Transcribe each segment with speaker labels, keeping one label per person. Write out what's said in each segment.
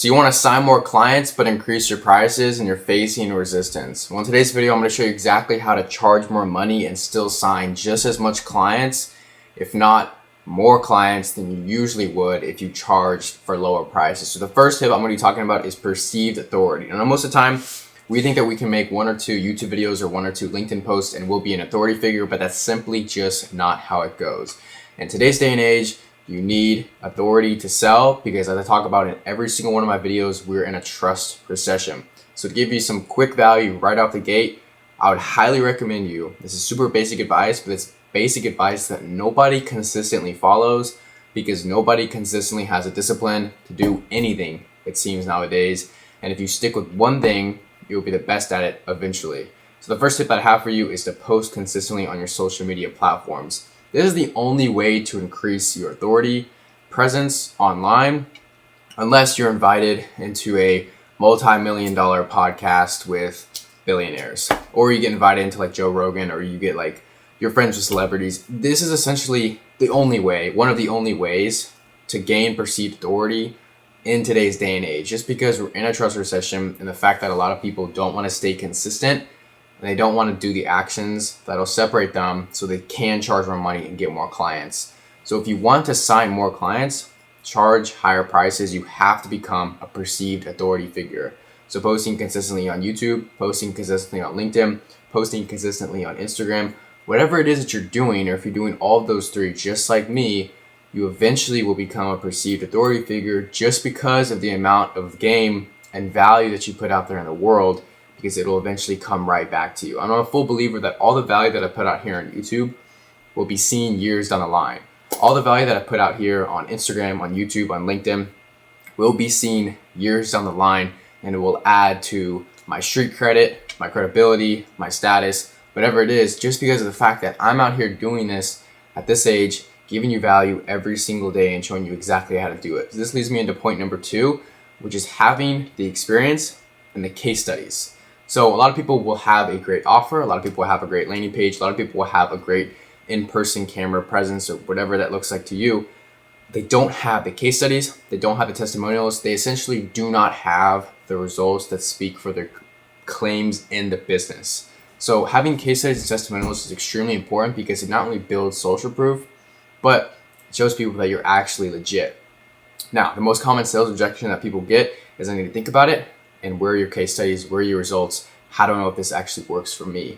Speaker 1: So you want to sign more clients but increase your prices and you're facing resistance. Well, in today's video, I'm going to show you exactly how to charge more money and still sign just as much clients, if not more clients than you usually would if you charged for lower prices. So the first tip I'm going to be talking about is perceived authority. And most of the time, we think that we can make 1 or 2 YouTube videos or 1 or 2 LinkedIn posts and we'll be an authority figure, but that's simply just not how it goes. In today's day and age, you need authority to sell because, as I talk about in every single one of my videos, we're in a trust recession. So to give you some quick value right off the gate, I would highly recommend you, this is super basic advice, but it's basic advice that nobody consistently follows because nobody consistently has a discipline to do anything, it seems nowadays. And if you stick with one thing, you'll be the best at it eventually. So the first tip that I have for you is to post consistently on your social media platforms. This is the only way to increase your authority, presence online, unless you're invited into a multi-million-dollar podcast with billionaires, or you get invited into like Joe Rogan, or you get like your friends with celebrities. This is essentially the only way, one of the only ways to gain perceived authority in today's day and age, just because we're in a trust recession and the fact that a lot of people don't want to stay consistent and they don't want to do the actions that'll separate them so they can charge more money and get more clients. So if you want to sign more clients, charge higher prices, you have to become a perceived authority figure. So posting consistently on YouTube, posting consistently on LinkedIn, posting consistently on Instagram, whatever it is that you're doing, or if you're doing all of those 3 just like me, you eventually will become a perceived authority figure just because of the amount of game and value that you put out there in the world, because it'll eventually come right back to you. I'm a full believer that all the value that I put out here on YouTube will be seen years down the line. All the value that I put out here on Instagram, on YouTube, on LinkedIn will be seen years down the line, and it will add to my street credit, my credibility, my status, whatever it is, just because of the fact that I'm out here doing this at this age, giving you value every single day and showing you exactly how to do it. So this leads me into point number 2, which is having the experience and the case studies. So a lot of people will have a great offer, a lot of people will have a great landing page, a lot of people will have a great in-person camera presence or whatever that looks like to you. They don't have the case studies, they don't have the testimonials, they essentially do not have the results that speak for their claims in the business. So having case studies and testimonials is extremely important because it not only builds social proof, but it shows people that you're actually legit. Now, the most common sales objection that people get is I need to think about it, and where are your case studies, where are your results, how do I know if this actually works for me?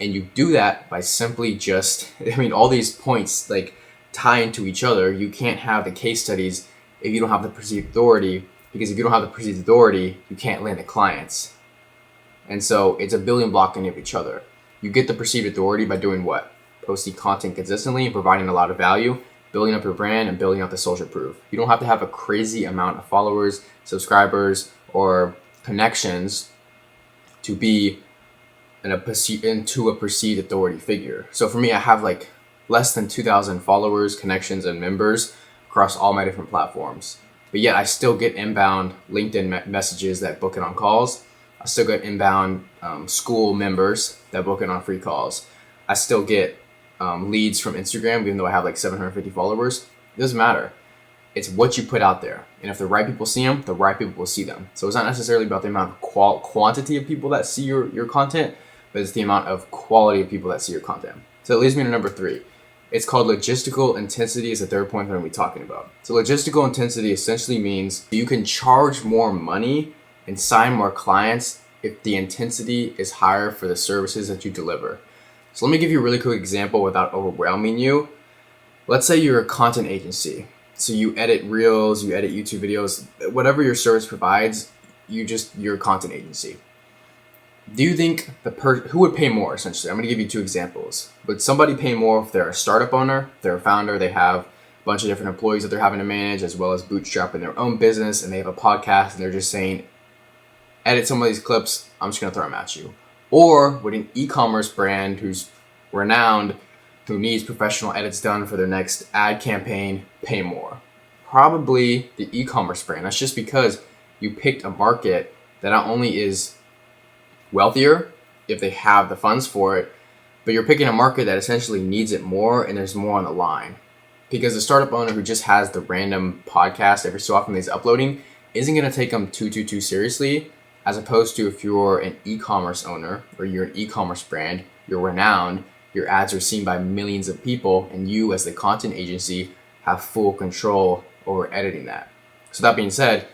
Speaker 1: And you do that by simply just, all these points like tie into each other. You can't have the case studies if you don't have the perceived authority, because if you don't have the perceived authority, you can't land the clients. And so it's a building block in each other. You get the perceived authority by doing what? Posting content consistently and providing a lot of value, building up your brand and building up the social proof. You don't have to have a crazy amount of followers, subscribers, or connections to be into a perceived authority figure. So for me, I have like less than 2,000 followers, connections, and members across all my different platforms. But yet I still get inbound LinkedIn messages that book it on calls. I still get inbound school members that book it on free calls. I still get leads from Instagram, even though I have like 750 followers. It doesn't matter. It's what you put out there. And if the right people see them, the right people will see them. So it's not necessarily about the amount of quantity of people that see your content, but it's the amount of quality of people that see your content. So it leads me to number 3. It's called logistical intensity is the third point that I'm going to be talking about. So logistical intensity essentially means you can charge more money and sign more clients if the intensity is higher for the services that you deliver. So let me give you a really quick example without overwhelming you. Let's say you're a content agency. So you edit reels, you edit YouTube videos, whatever your service provides, you're a content agency. Do you think who would pay more essentially? I'm going to give you 2 examples. Would somebody pay more if they're a startup owner, they're a founder, they have a bunch of different employees that they're having to manage, as well as bootstrapping their own business, and they have a podcast and they're just saying, edit some of these clips, I'm just going to throw them at you? Or would an e-commerce brand who's renowned, who needs professional edits done for their next ad campaign, pay more? Probably the e-commerce brand. That's just because you picked a market that not only is wealthier if they have the funds for it, but you're picking a market that essentially needs it more and there's more on the line. Because the startup owner who just has the random podcast every so often that he's uploading isn't going to take them too seriously, as opposed to if you're an e-commerce owner or you're an e-commerce brand, you're renowned, your ads are seen by millions of people, and you as the content agency have full control over editing that. So that being said,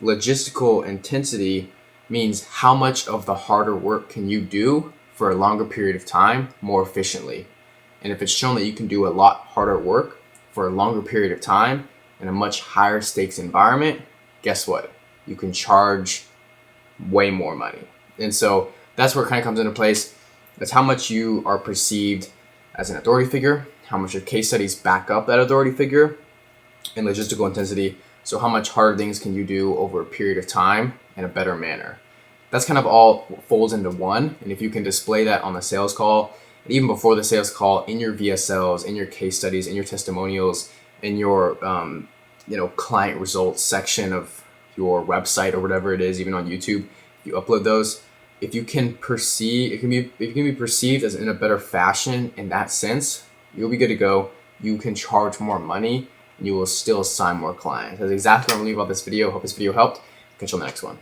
Speaker 1: logistical intensity means how much of the harder work can you do for a longer period of time more efficiently. And if it's shown that you can do a lot harder work for a longer period of time in a much higher stakes environment, guess what? You can charge way more money. And so that's where it kind of comes into place. That's how much you are perceived as an authority figure, how much your case studies back up that authority figure, and logistical intensity. So how much harder things can you do over a period of time in a better manner? That's kind of all folds into one. And if you can display that on the sales call, and even before the sales call, in your VSLs, in your case studies, in your testimonials, in your client results section of your website or whatever it is, even on YouTube, you upload those. If you can be perceived as in a better fashion in that sense, you'll be good to go. You can charge more money and you will still sign more clients. That's exactly what I'm going to leave about this video. Hope this video helped. Catch you on the next one.